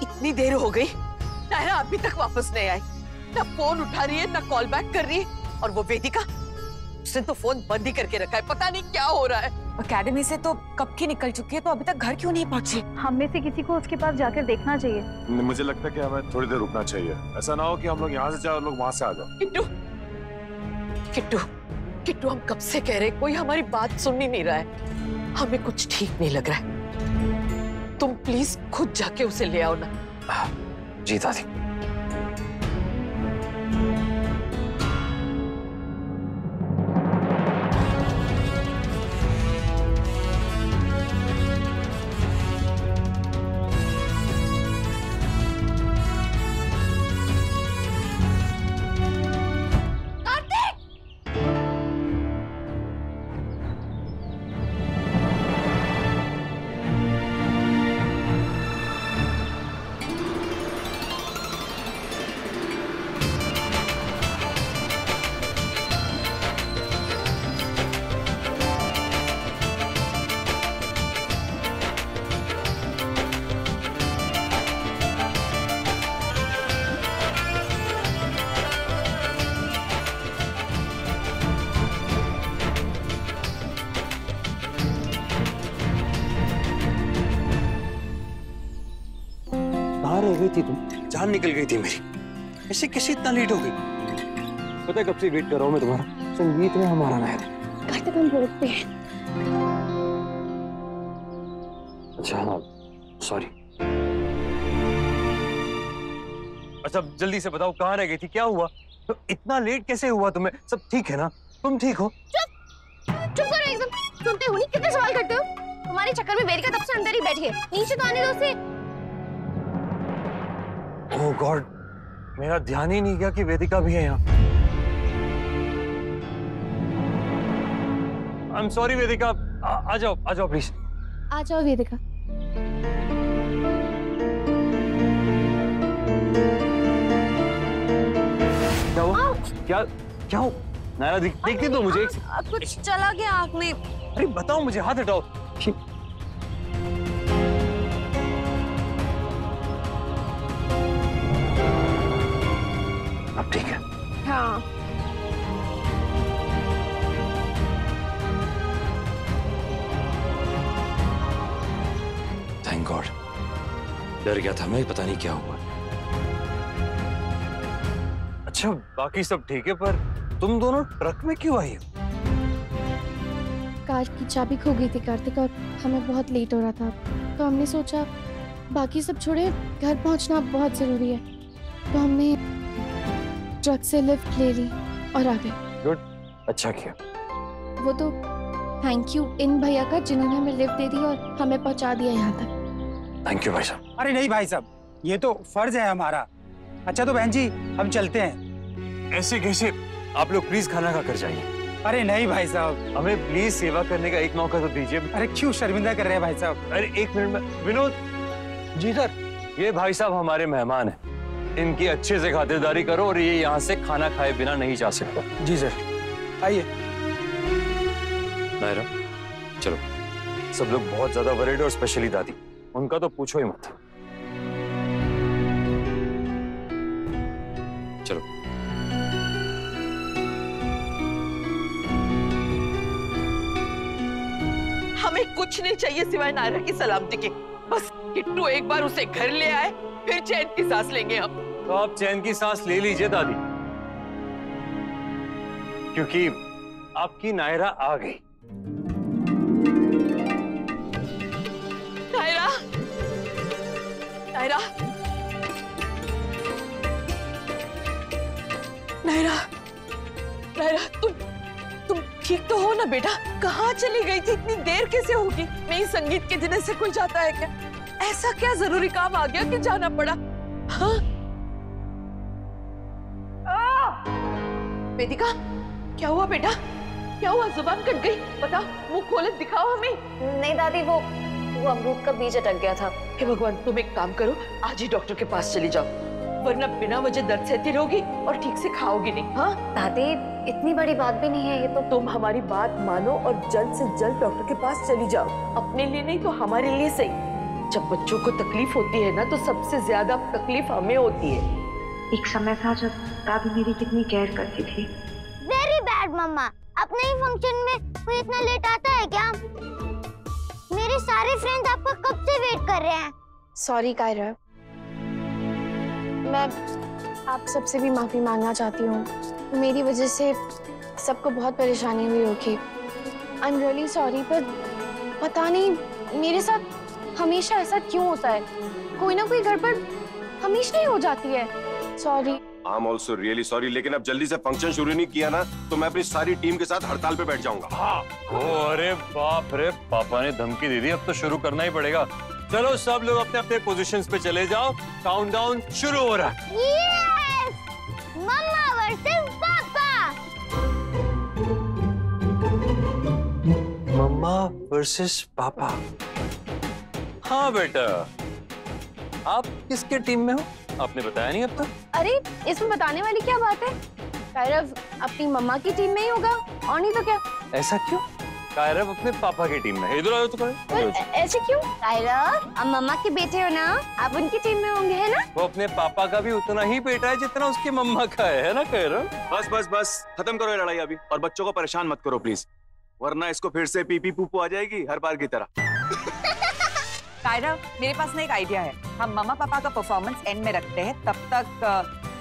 इतनी देर हो गई, नायरा अभी तक वापस नहीं आई। ना फोन उठा रही है, ना कॉल बैक कर रही है। और वो वेदिका, उसने तो फोन बंद ही करके रखा है। पता नहीं क्या हो रहा है। एकेडमी से तो कब की निकल चुकी है, तो अभी तक घर क्यों नहीं पहुंची? हम में से किसी को उसके पास जाकर देखना चाहिए। मुझे लगता है कि हमें थोड़ी देर रुकना चाहिए। ऐसा ना हो कि हम लोग यहाँ से जाए और लोग वहां से आ जाओ। किट्टू, किट्टू, किट्टू, हम कब से कह रहे, कोई हमारी बात सुन ही नहीं रहा है। हमें कुछ ठीक नहीं लग रहा है। तुम प्लीज खुद जाके उसे ले आओ ना। जी दादी। रह गई थी तुम? जान निकल गई थी मेरी। ऐसे कैसे इतना लेट हो गई? पता है कब से वेट कर रहा हूँ मैं तुम्हारा। संगीत में हमारा नायरा। कार्तिक हम रोकते हैं। अच्छा हाँ, सॉरी। अच्छा जल्दी से बताओ कहाँ रह गई थी, क्या हुआ? तो इतना लेट कैसे हुआ तुम्हें? सब ठीक है ना? तुम ठीक हो? चुप करो एकदम। सुनते हो नहीं, कितने सवाल करते हो? हमारे चक्कर में वेदिका तब से अंदर ही बैठी है। नीचे तो आने दो उसे। ओह गॉड, मेरा ध्यान ही नहीं गया कि वेदिका भी है यहाँ। आई एम सॉरी वेदिका। आ जाओ प्लीज। आ जाओ वेदिका। क्या हुआ? क्या हो? नायरा देखती तो मुझे। कुछ चला गया आँख में। अरे बताओ मुझे, हाथ हटाओ। अब ठीक है? हाँ। Thank God. डर गया था मैं, पता नहीं क्या हुआ। अच्छा बाकी सब ठीक है, पर तुम दोनों ट्रक में क्यों आई हो? कार की चाबी खो गई थी कार्तिक, और हमें बहुत लेट हो रहा था, तो हमने सोचा बाकी सब छोड़े, घर पहुंचना बहुत जरूरी है, तो हमने ट्रक से लिफ्ट ले ली और आ गए। गुड, अच्छा किया। वो तो थैंक यू इन भैया का, जिन्होंने हमें लिफ्ट दे दी और हमें पहुंचा दिया यहाँ तक। थैंक यू भाई साहब। अरे नहीं भाई साहब, ये तो फर्ज है हमारा। अच्छा तो बहन जी हम चलते हैं। ऐसे कैसे? आप लोग प्लीज खाना खाकर जाइए। अरे नहीं भाई साहब, हमें प्लीज सेवा करने का एक मौका तो दीजिए। अरे क्यों शर्मिंदा कर रहे हैं भाई साहब? अरे एक मिनट में। विनोद जी सर, ये भाई साहब हमारे मेहमान हैं, इनकी अच्छे से खातिरदारी करो, और ये यहाँ से खाना खाए बिना नहीं जा सकता। जी सर, आइए। नायरा चलो, सब लोग बहुत ज्यादा वरीड, और स्पेशली दादी, उनका तो पूछो ही मत। चलो। हमें कुछ नहीं चाहिए सिवाय नायरा की सलामती के। बस किट्टू एक बार उसे घर ले आए, फिर चैन की सांस लेंगे हम। तो आप चैन की सांस ले लीजिए दादी, क्योंकि आपकी नायरा आ गई। नायरा, नायरा, नायरा, नायरा, तुम ठीक तो हो ना बेटा? कहाँ चली गई थी? इतनी देर कैसे होगी? नहीं, संगीत के दिन से कोई जाता है क्या? ऐसा क्या जरूरी काम आ गया कि जाना पड़ा? हाँ? वेदिका, क्या हुआ बेटा? क्या हुआ? जुबान कट गई? बताओ, मुंह खोले दिखाओ हमें। नहीं दादी, वो अमरूद का बीज अटक गया था। हे भगवान, तुम एक काम करो, आज ही डॉक्टर के पास चली जाओ, वरना बिना वजह दर्द सहती रहोगी और ठीक से खाओगी नहीं। हाँ दादी, इतनी बड़ी बात भी नहीं है ये तो। तुम हमारी बात मानो और जल्द से जल्द डॉक्टर के पास चली जाओ, अपने लिए नहीं तो हमारे लिए सही। जब बच्चों को तकलीफ होती है ना तो सबसे ज्यादा तकलीफ हमें होती है। एक समय था जब दादी मेरी कितनी केयर करती थी। वेरी बैड मम्मा, अपने ही फंक्शन में कोई इतना लेट आता है क्या? मेरे सारे फ्रेंड्स आपका कब से वेट कर रहे हैं। सॉरी कायरा, मैं आप सबसे भी माफी मांगना चाहती हूँ। मेरी वजह से सबको बहुत परेशानी हुई होगी। आई एम रियली सॉरी, पर पता नहीं मेरे साथ हमेशा ऐसा क्यों होता है। कोई ना कोई गड़बड़ हमेशा ही हो जाती है। Sorry. I am also really sorry, लेकिन अब जल्दी से फंक्शन शुरू नहीं किया ना तो मैं अपनी सारी टीम के साथ हड़ताल पे बैठ जाऊंगा। हाँ। अरे बाप रे, पापा ने धमकी दे दी, अब तो शुरू करना ही पड़ेगा। चलो सब लोग अपने अपने पोजीशंस पे चले जाओ, काउंटडाउन शुरू हो रहा है। यस! मम्मा वर्सेस पापा। मम्मा वर्सेस पापा। हाँ बेटा, आप किसके टीम में हो? आपने बताया नहीं अब तक। अरे इसमें बताने वाली क्या बात है? कायरव अपनी मम्मा की टीम में ही होगा, और नहीं तो क्या। ऐसा क्यों? कायरव अपने पापा की टीम में। इधर आओ तो ऐसे क्यों? कायरव, आप मम्मा के बेटे हो ना, आप उनकी टीम में होंगे, है ना? वो अपने पापा का भी उतना ही बेटा है जितना उसकी मम्मा का है ना कायरव? बस बस बस, खत्म करो ये लड़ाई अभी, और बच्चों को परेशान मत करो प्लीज, वरना इसको फिर से पीपी पूपू आ जाएगी हर बार की तरह। कायरा, मेरे पास ना एक आइडिया है। हम मम्मा पापा का परफॉर्मेंस एंड में रखते हैं, तब तक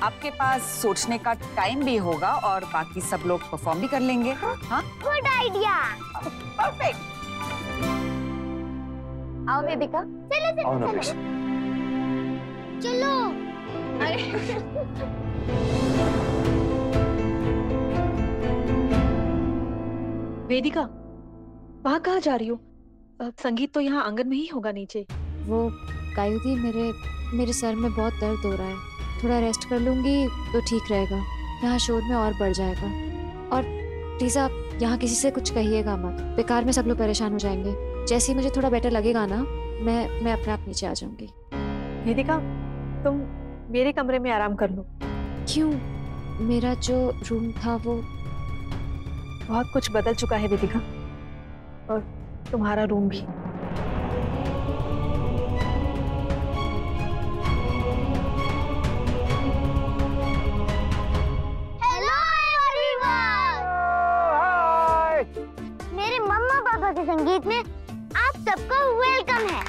आपके पास सोचने का टाइम भी होगा और बाकी सब लोग परफॉर्म भी कर लेंगे। हाँ, गुड आइडिया। परफेक्ट। आओ वेदिका। चलो आओ ना चलो प्लीज। चलो। वेदिका, वहाँ कहाँ जा रही हो? संगीत तो यहाँ आंगन में ही होगा नीचे। वो कायुदी, मेरे सर में बहुत दर्द हो रहा है, थोड़ा रेस्ट कर लूंगी तो ठीक रहेगा। यहाँ शोर में और बढ़ जाएगा। और प्लीज आप यहाँ किसी से कुछ कहिएगा मत, बेकार में सब लोग परेशान हो जाएंगे। जैसे ही मुझे थोड़ा बेटर लगेगा ना, मैं अपने आप नीचे आ जाऊंगी। वेदिका, तुम मेरे कमरे में आराम कर लो। क्यों? मेरा जो रूम था वो बहुत कुछ बदल चुका है वेदिका, और तुम्हारा रूम भी। Hello everyone. मेरे मम्मा पापा के संगीत में आप सबका वेलकम है।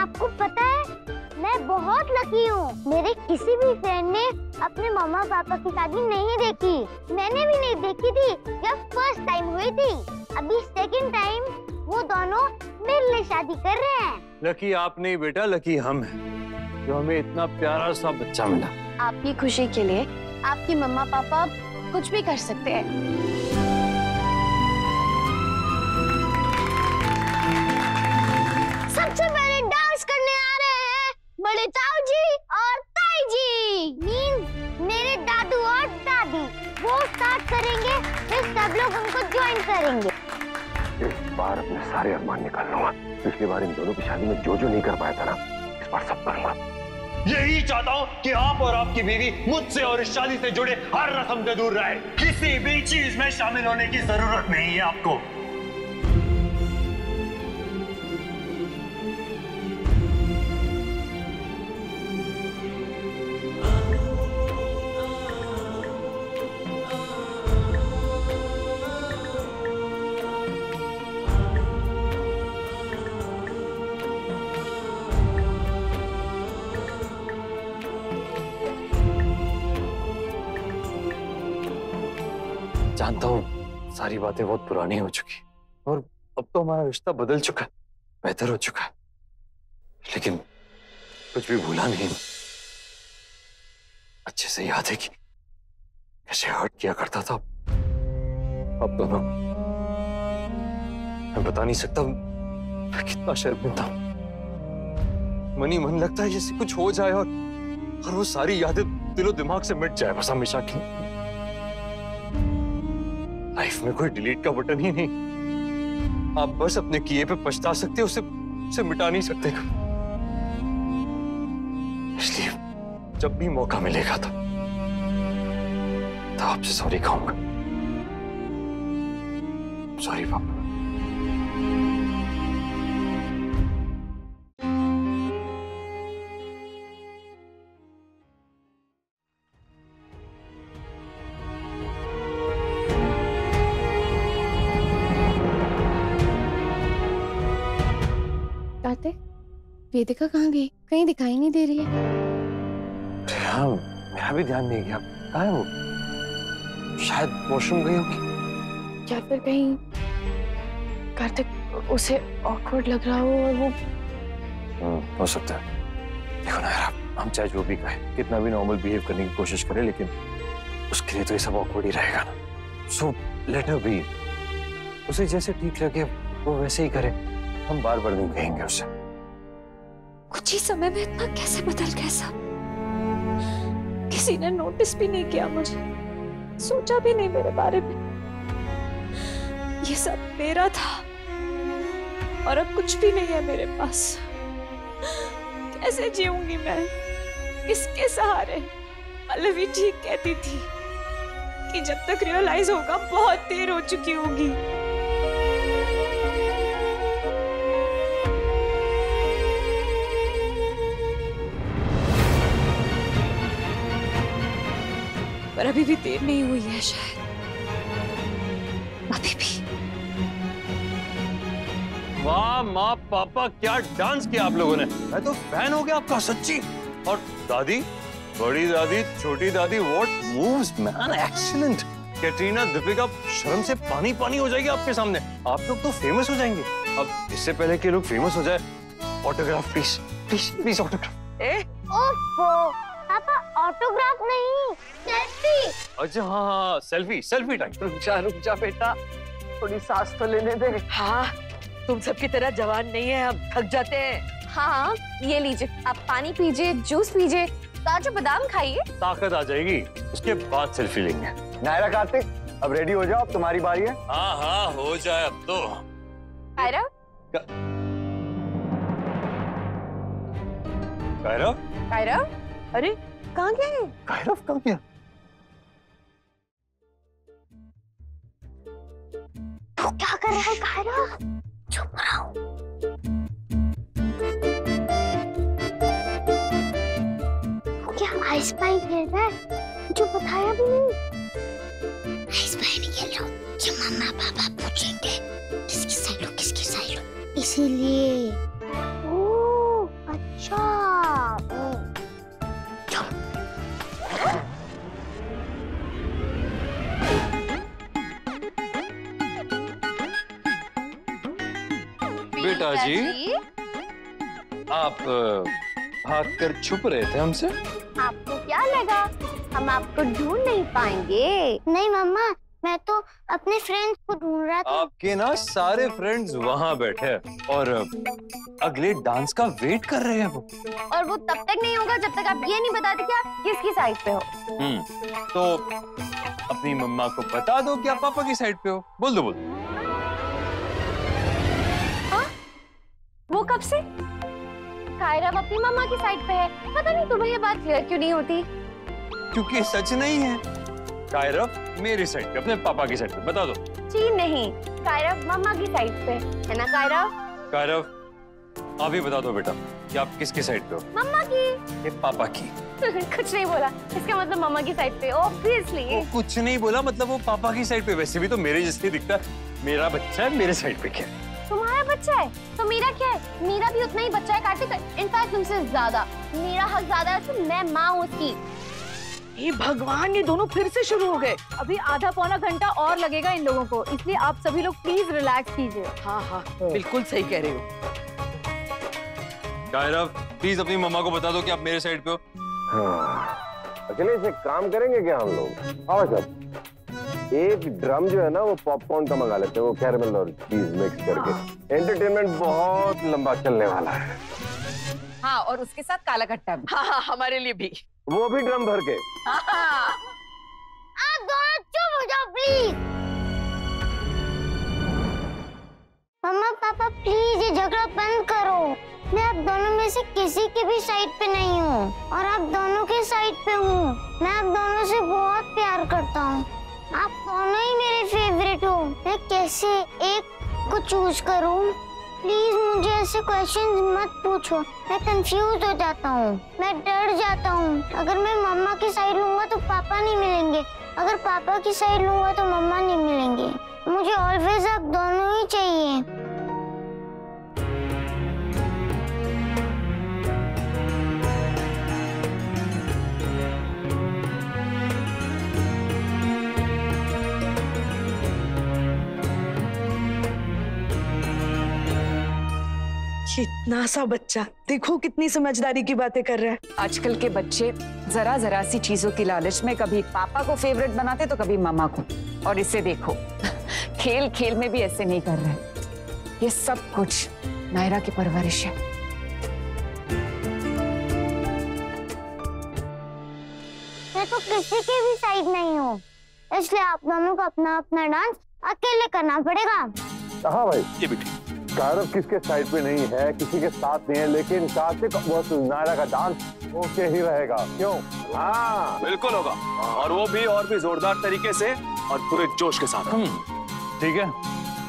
आपको पता है, मैं बहुत लकी हूँ। मेरे किसी भी फ्रेंड ने अपने मम्मा पापा की शादी नहीं देखी। मैंने भी नहीं देखी थी जब फर्स्ट टाइम हुई थी। अभी सेकंड टाइम वो दोनों मेरे लिए शादी कर रहे हैं। लकी आप नहीं बेटा, लकी हम हैं, जो हमें इतना प्यारा सा बच्चा मिला। आपकी खुशी के लिए आपकी मम्मा पापा कुछ भी कर सकते हैं। सबसे पहले डांस करने आ रहे हैं बड़े ताऊ जी और ताई जी। मीन्स मेरे दादू और दादी। वो स्टार्ट करेंगे, फिर सब लोग उनको ज्वाइन करेंगे। इस बार अपने सारे अरमान निकाल लूंगा। पिछली बार इन दोनों की शादी में जो नहीं कर पाया था ना, इस बार सब करूंगा। यही चाहता हूँ कि आप और आपकी बीवी मुझसे और इस शादी से जुड़े हर रस्म से दूर रहे। किसी भी चीज में शामिल होने की जरूरत नहीं है आपको। जानता हूँ सारी बातें बहुत पुरानी हो चुकी और अब तो हमारा रिश्ता बदल चुका है, बेहतर हो चुका है, लेकिन कुछ भी भूला नहीं। अच्छे से याद है कि कैसे हर्ट किया करता था। अब दोनों, मैं बता नहीं सकता मैं कितना शर्मिंदा हूं। मन ही मन लगता है जैसे कुछ हो जाए और वो सारी यादें दिलो दिमाग से मिट जाए बस हमेशा की। लाइफ में कोई डिलीट का बटन ही नहीं। आप बस अपने किए पे पछता सकते हो, उसे मिटा नहीं सकते। इसलिए जब भी मौका मिलेगा तो आपसे सॉरी कहूंगा। सॉरी पापा। कार्तिक, वेदिका कहाँ गई? कहीं दिखाई नहीं दे रही है। हाँ, मेरा भी ध्यान नहीं गया। कहाँ है वो? शायद वॉशरूम गई होगी। या फिर कहीं कार्तिक उसे ऑकवर्ड लग रहा हो और वो हो सकता है। देखो ना यार, हम चाहे जो भी कहें, कितना भी नॉर्मल बिहेव करने की कोशिश करें, लेकिन उसके लिए तो ये सब ऑकवर्ड ही रहेगा ना। So let her be. उसे जैसे ठीक लगे वो वैसे ही करे। हम बार बार नहीं कहेंगे उसे। कुछ ही समय में इतना कैसे बदल गया सब? किसी ने नोटिस भी नहीं किया मुझे, सोचा भी नहीं मेरे बारे में। ये सब मेरा था और अब कुछ भी नहीं है मेरे पास। कैसे जीऊंगी मैं? किसके सहारे? पल्लवी ठीक कहती थी कि जब तक रियलाइज होगा बहुत देर हो चुकी होगी। पर अभी भी देर नहीं हुई है शायद, अभी भी। वाह माँ पापा, क्या डांस किया आप लोगों ने। मैं तो फैन हो गया आपका, सच्ची। और दादी, बड़ी दादी, छोटी दादी, what moves man, excellent. Katrina, Deepika, शर्म से पानी पानी हो जाएगी आपके सामने। आप लोग तो फेमस हो जाएंगे। अब इससे पहले कि लोग फेमस हो जाए, autograph please, please please autograph. ओफो, पापा ऑटोग्राफ नहीं, सेल्फी। अच्छा हाँ, सेल्फी, सेल्फी टाइम। रुक जा बेटा, थोड़ी सांस तो लेने दे। हाँ, तुम सबकी तरह जवान नहीं है, हम थक जाते हैं। हाँ, ये लीजिए, आप पानी पीजिए, जूस पीजिए, काजू बादाम खाइए। ताकत आ जाएगी, उसके बाद सेल्फी लेंगे। नायरा, कार्तिक, अब रेडी हो जाओ, अब तुम्हारी बारी है। हाँ हाँ, हो जाए अब तो। कायरा? कायरा? कायरा? अरे कहाँ गए? कायरा कहाँ गया? तू क्या कर रहा है कायरा? चुप रहो। तू क्या आइस पाई खेल रहा है? जो बताया भी नहीं। आइस पाई नहीं खेल रहा हूँ, जब मम्मा पापा पूछेंगे किसकी साइड लो, किसकी साइड लो, इसीलिए। ओह अच्छा। बेटा जी, आप भागकर छुप रहे थे हमसे? आपको क्या लगा हम आपको ढूंढ नहीं पाएंगे? नहीं मम्मा, मैं तो अपने फ्रेंड्स को ढूंढ रहा था। आपके ना सारे फ्रेंड्स वहाँ बैठे हैं और अगले डांस का वेट कर रहे हैं वो। और वो तब तक नहीं होगा जब तक आप ये नहीं बताते कि आप किसकी साइड पे हो। तो अपनी मम्मा को बता दो कि आप पापा की साइड पे हो। बोल दो, बोल। वो कब से? कायरा अपनी मम्मा की साइड पे है। पता नहीं तुम्हें ये बात क्लियर क्यों नहीं होती? क्योंकि सच नहीं है। कायरा मेरी साइड पे, अपने पापा की साइड पे, बता दो। जी नहीं, कायरा मम्मा की साइड पे है ना कायरा? कायरा, आप ही बता दो बेटा कि आप किसकी साइड पे हो। मम्मा की। ये पापा की। कुछ नहीं बोला, इसका मतलब मम्मा की साइड पे ऑब्वियसली। वो कुछ नहीं बोला, मतलब वो पापा की साइड पे। वैसे भी तो मेरे जैसे दिखता है। मेरा बच्चा है, मेरे साइड पे क्या? तुम्हारा बच्चा है तो मेरा क्या है? मेरा भी उतना ही बच्चा है कार्तिक, इनफैक्ट तुमसे ज्यादा। मेरा हक ज्यादा है, तो मैं माँ हूँ उसकी। ये भगवान, ये दोनों फिर से शुरू हो गए। अभी आधा पौना घंटा और लगेगा इन लोगों को, इसलिए आप सभी लोग प्लीज रिलैक्स कीजिए। हाँ हाँ, बिल्कुल सही कह रहे हो। कायरा, प्लीज अपनी मम्मा को बता दो कि आप मेरे साइड पे हो। हाँ। अखिलेश, एक काम करेंगे क्या हम लोग? आओ सब, एक ड्रम जो है ना वो पॉपकॉर्न का मंगा लेते हैं, वो कैरमल और चीज मिक्स करके। एंटरटेनमेंट बहुत लंबा चलने वाला है। हाँ, और उसके साथ काला खट्टा भी। हाँ हाँ, हमारे लिए भी। वो भी ड्रम भर के। आप दोनों चुप हो जाओ प्लीज। मम्मा पापा प्लीज ये झगड़ा बंद करो। मैं आप दोनों में से किसी के भी साइड पे नहीं हूँ और आप दोनों के साइड पे हूँ। मैं आप दोनों से बहुत प्यार करता हूँ। आप दोनों ही मेरे फेवरेट हो। मैं कैसे एक को चूज करूँ? प्लीज मुझे ऐसे क्वेश्चंस मत पूछो, मैं कंफ्यूज हो जाता हूँ, मैं डर जाता हूँ। अगर मैं मम्मा की साइड लूंगा तो पापा नहीं मिलेंगे, अगर पापा की साइड लूंगा तो मम्मा नहीं मिलेंगे। मुझे ऑलवेज आप दोनों ही चाहिए। कितना सा बच्चा, देखो कितनी समझदारी की बातें कर रहा है। आजकल के बच्चे जरा जरा सी चीजों की लालच में कभी पापा को फेवरेट बनाते तो कभी मम्मा को। और इसे देखो, खेल खेल में भी ऐसे नहीं कर रहे। ये सब कुछ नायरा की परवरिश है। मैं तो किसी के भी साइड नहीं हूँ, इसलिए आप दोनों को अपना अपना डांस अकेले करना पड़ेगा। हाँ भाई, ये भी ठीक। कायरव किसके साइड पे नहीं है, किसी के साथ नहीं है, लेकिन कार्तिक वर्सेस नायरा का डांस ओके ही रहेगा। क्यों? हाँ बिल्कुल होगा, और वो भी जोरदार तरीके से और पूरे जोश के साथ। ठीक है,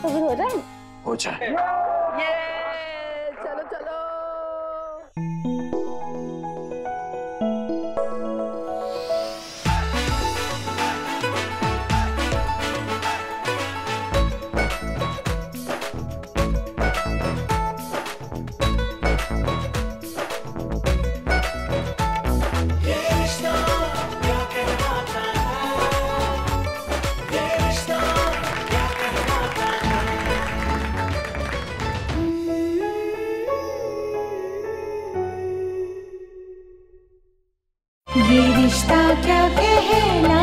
हो जाए। हो जाए। चलो चलो। ये रिश्ता क्या कहलाता